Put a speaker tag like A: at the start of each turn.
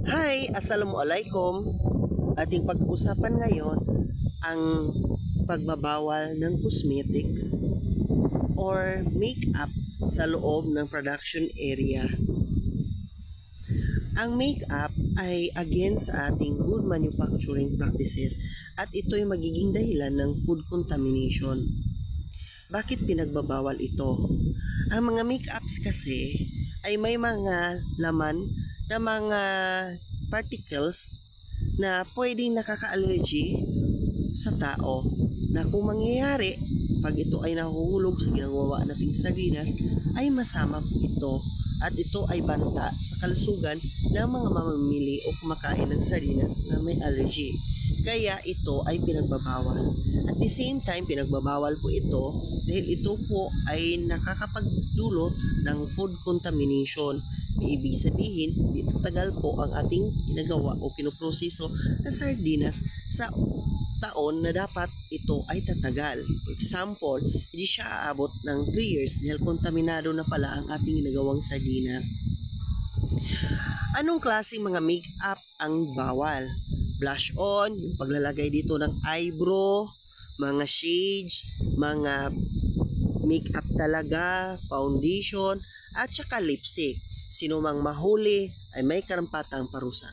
A: Hi, assalamualaikum. Ating pag-uusapan ngayon ang pagbabawal ng cosmetics or makeup sa loob ng production area. Ang makeup ay against sa ating good manufacturing practices at ito'y magiging dahilan ng food contamination. Bakit pinagbabawal ito? Ang mga makeups kasi ay may mga laman na mga particles na pwedeng nakaka-allergy sa tao, na kung mangyayari pag ito ay nahuhulog sa ginagawa nating sardinas ay masama po ito, at ito ay banta sa kalusugan ng mga mamamili o kumakain ng sardinas na may allergy. Kaya ito ay pinagbabawal. At the same time, pinagbabawal po ito dahil ito po ay nakakapagdulot ng food contamination. Ibig sabihin, dito tagal po ang ating ginagawa o pinoproseso na sardinas sa taon na dapat ito ay tatagal. For example, hindi siya aabot ng 3 years dahil kontaminado na pala ang ating ginagawang sardinas. Anong klaseng mga make-up ang bawal? Blush on, yung paglalagay dito ng eyebrow, mga shades, mga make-up talaga, foundation, at saka lipstick. Sino mang mahuli ay may karampatang parusa.